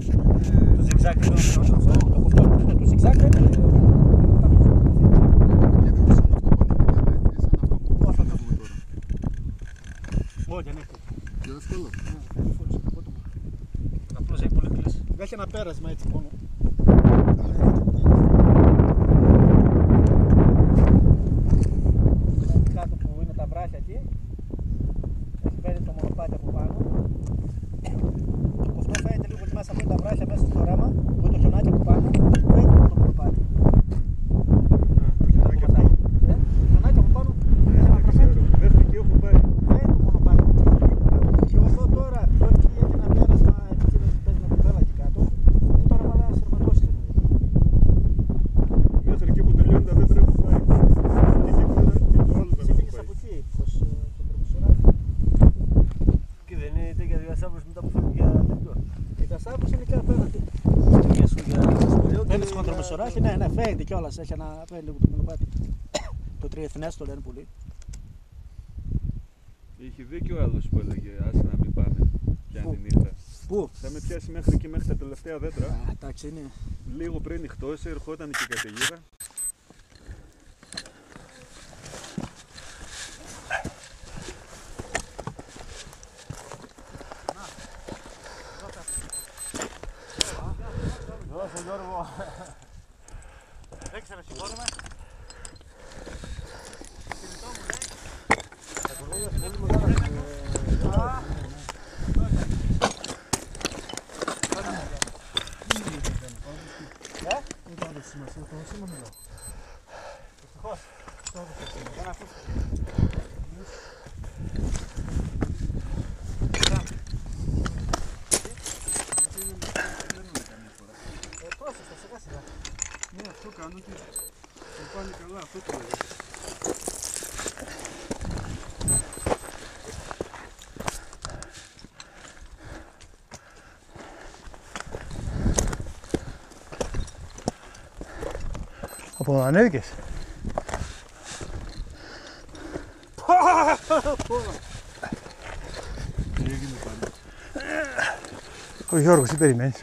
πώς είναι. Το zigzag είναι αυτό. Το zigzag δεν είναι. Όχι, δεν έχει. Πιο εύκολο. Απλώς έχει πολύ κλίση. Έχει ένα πέρασμα έτσι μόνο. Κάτω που είναι τα βράχια εκεί, έχει φέρει το μονοπάτι από πάνω. Αυτό φαίνεται λίγο μέσα από τα βράχια μέσα στο ράμα, που είναι το χιονάκι από πάνω, φαίνεται το μονοπάτι. Το χιονάκι από πάνω, έχει ένα τροφέκι. Μέχρι εκεί έχω πάει. Φαίνεται το μονοπάτι. Και όσο τώρα, εκεί έχει ένα πέρασμα, εκεί παίζει μια κοπέλα εκεί κάτω, και τώρα βάλα ένα σερματώσει. Μέχρι εκεί που τελειώνει τα δέντρα έχω πάει. Εκεί πέρα και το άλλο δεν Εσύ έχω πήγες πάει. από εκεί, προς τον Τρομισοράδη. Και δεν είναι τέτοια διασταύρωση μετά που φεύγει για τέτοιο. Η διασταύρωση είναι και απέναντι. Για σου για σχολείο. Φαίνεται στον Τρομισοράδη, ναι, ναι, φαίνεται κιόλας, έχει ένα φαίνεται το μονοπάτι. Το τριεθνές το λένε πολύ. Είχε δίκιο ο άλλος που έλεγε άσε να μην πάμε πια τη νύχτα. Πού? Θα με πιάσει μέχρι εκεί, μέχρι τα τελευταία δέντρα. Α, εντάξει, είναι. Λίγο πριν νυχτώσει, ερχόταν και η καταιγίδα. Δώσε Γιώργο. Δεν ξέρω, σηκώνομαι. Κινητό μου λέει. Τα κουρβέλια είναι πολύ μεγάλα. Δεν το έδωσε σημασία, το σήμα μιλάω. Ευτυχώς. Το έδωσε σημασία. Δεν ακούστηκε. Πρόσεχε, σιγά σιγά. Ναι, αυτό κάνω και το πάνε καλά, αυτό το λέω. Από ανέβηκες. Τι έγινε πάλι. Ο Γιώργος, τι περιμένεις?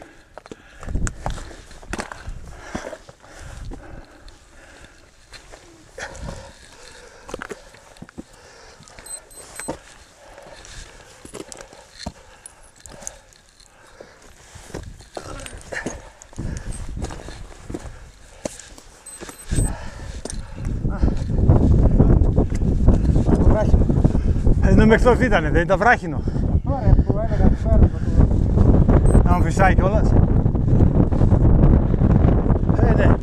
Ενώ μέχρι τότε ήτανε, δεν ήταν βράχινο. Ωραία, που έλεγα του φέρνω το... Να μου φυσάει κιόλας. Ναι.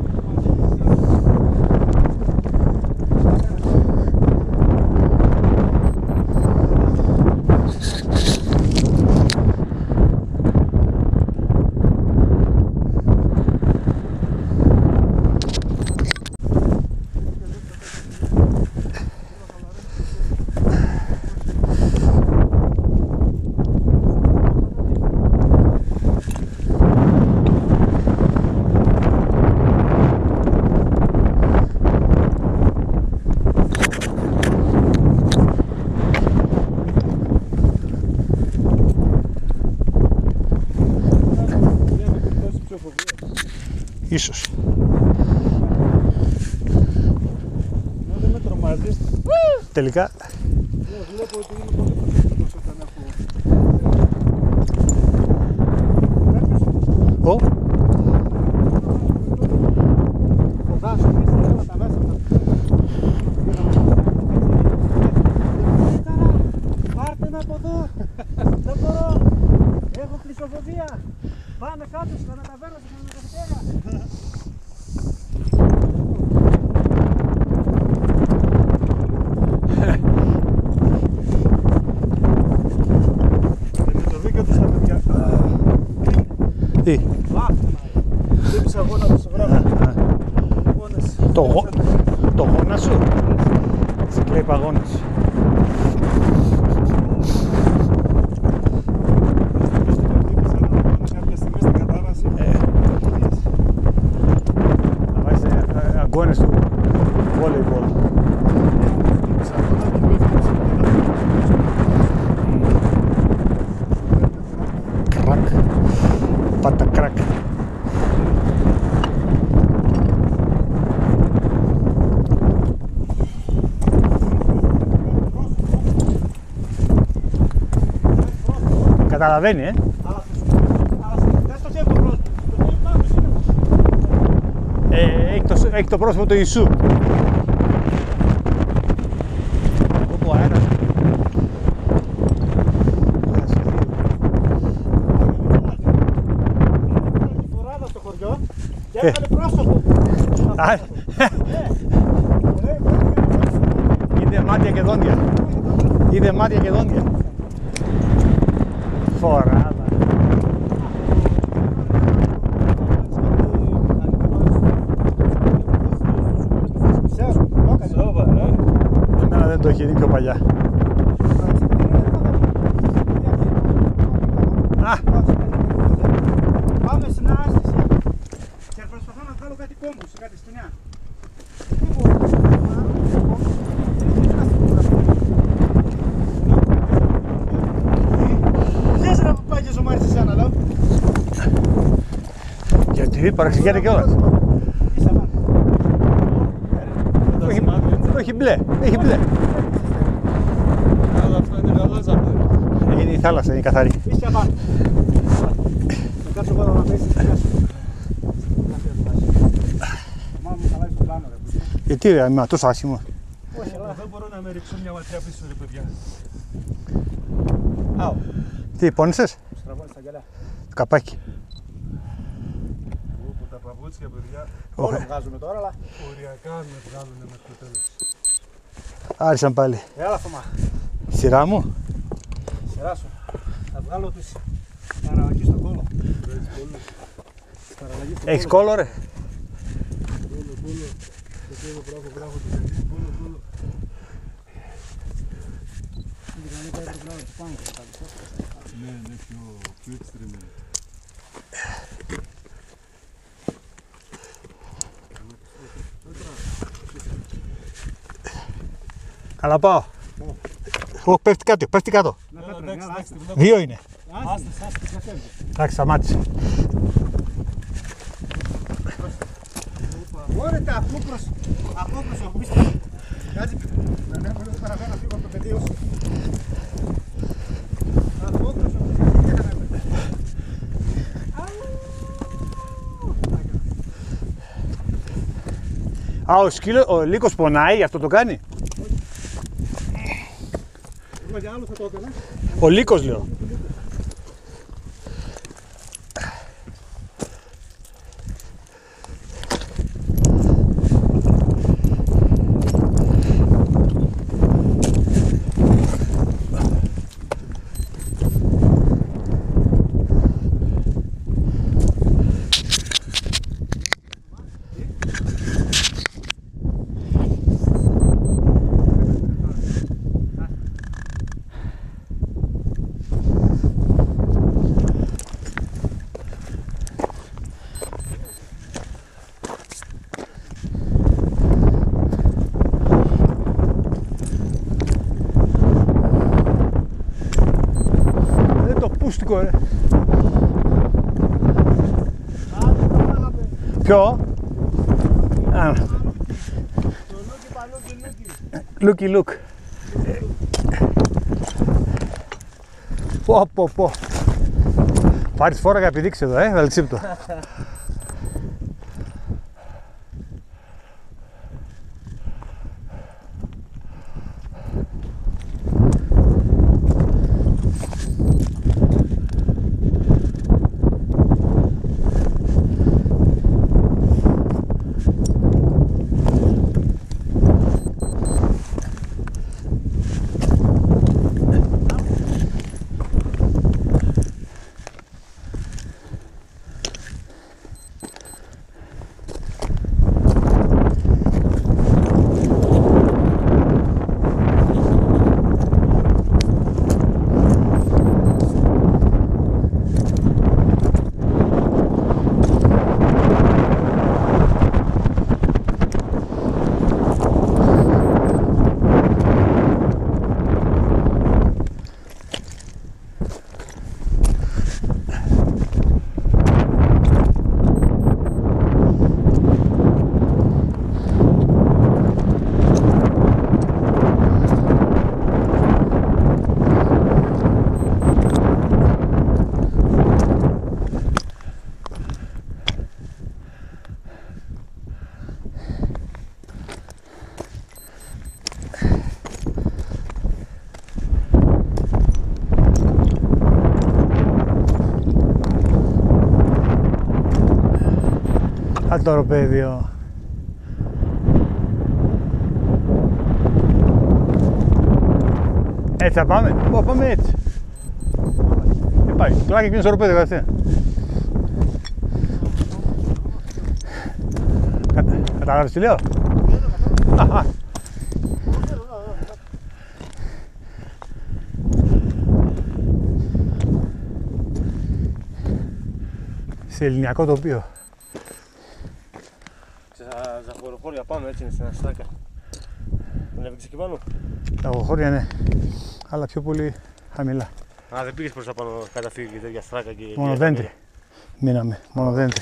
Ίσως. Δεν με τρομάζεις. Τελικά. Βλέπω ότι είναι πολύ προσεκτικός όταν έχω... Ω. Φοβάσαι, πίσω, τα μέσα αυτά. Πάρτε με από εδώ. Δεν μπορώ. Έχω κλεισοφοβία. Πάμε κάτω στην αναταβέρνα, στην αναταβέρνα. Με το βήκα του στα παιδιά. Τι. Λείπεις αγώνα του στο βράδυ. Το γόνα σου. Σε κλαίει παγώνας. Να βάζεις αγώνες του βόλεϊμπολ. Κρακ. Πατακ. Καταλαβαίνει, Αλλά δεν στο χέρι το πρόσωπο. Το χέρι πάνω είναι. Έχει το πρόσωπο του Ιησού. Όπου αέρας. Φοράδα στο χωριό και έκανε πρόσωπο. Είδε μάτια και δόντια. Είδε μάτια και δόντια. Φοράδα. Σοβαρά. Εμένα δεν το έχει δει πιο παλιά. Πάμε στην άσκηση και προσπαθώ να βγάλω κάτι κόμπους, κάτι σκηνιά. Ξέρεις ρε που πάει και ζωμάρι σε σένα, λέω. Γιατί παραξηγείται κιόλας. Είσαι πάνω. Δεν το έχει μπλε. Έχει μπλε. Αλλά αυτό είναι γαλάζα. Είναι η θάλασσα, είναι καθαρή. Είσαι πάνω. Θα κάτσω πάνω να πέσεις τη σκηνιά σου. Το μάμα μου χαλάει στο πλάνο, ρε. Γιατί ρε, είμαι τόσο άσχημο. Όχι, αλλά Δεν μπορώ να με ρίξω μια ματιά πίσω, ρε παιδιά. άω. Τι, πόνεσες? Στραβώνεις τα γυαλιά. Το καπάκι. Όπου τα παπούτσια, παιδιά, Όλο βγάζουμε τώρα, αλλά οριακά με βγάλουν μέχρι το τέλος. Άρχισαν πάλι. έλα Θωμά. Σειρά μου. Σειρά σου. Θα βγάλω τις παραλλαγή στον κόλλο. Έχεις κόλλο ρε. Ναι, ναι, πιο extreme. Καλά πάω. Όχι, πέφτει κάτω, πέφτει κάτω. Εντάξει, Δύο είναι. Άστε. Εντάξει, σταμάτησε. Ωραία, τα απόκρος ο Μίστερ. Κάτσε, δεν παραβαίνω να φύγω από το πεδίο σου. Απόκρος ο Μίστερ. Α, ο λύκος πονάει, αυτό το κάνει. Εγώ για άλλο θα το έκανα. Ο λύκος λέω. Πούστικο ρε. Ποιο? Α. Λούκι λουκ. Πω πω πω. Πάρεις φόρα για επιδείξει εδώ, βαλτσίπτο. Άντε το οροπέδιο. Έτσι θα πάμε. Πάμε έτσι. Πάει. Πλάκα εκείνο στο οροπέδιο κατευθείαν. Κατάλαβες τι λέω. Σε ελληνιακό τοπίο. Σε ζαχοροχώρια πάμε έτσι, είναι στην αστάκα. Δεν έβγαινες εκεί πάνω. Τα αγοχώρια ναι, αλλά πιο πολύ χαμηλά. Α, δεν πήγες προς τα πάνω καταφύγει και τέτοια στράκα και... Μόνο δέντρη. Μείναμε, μόνο δέντρη.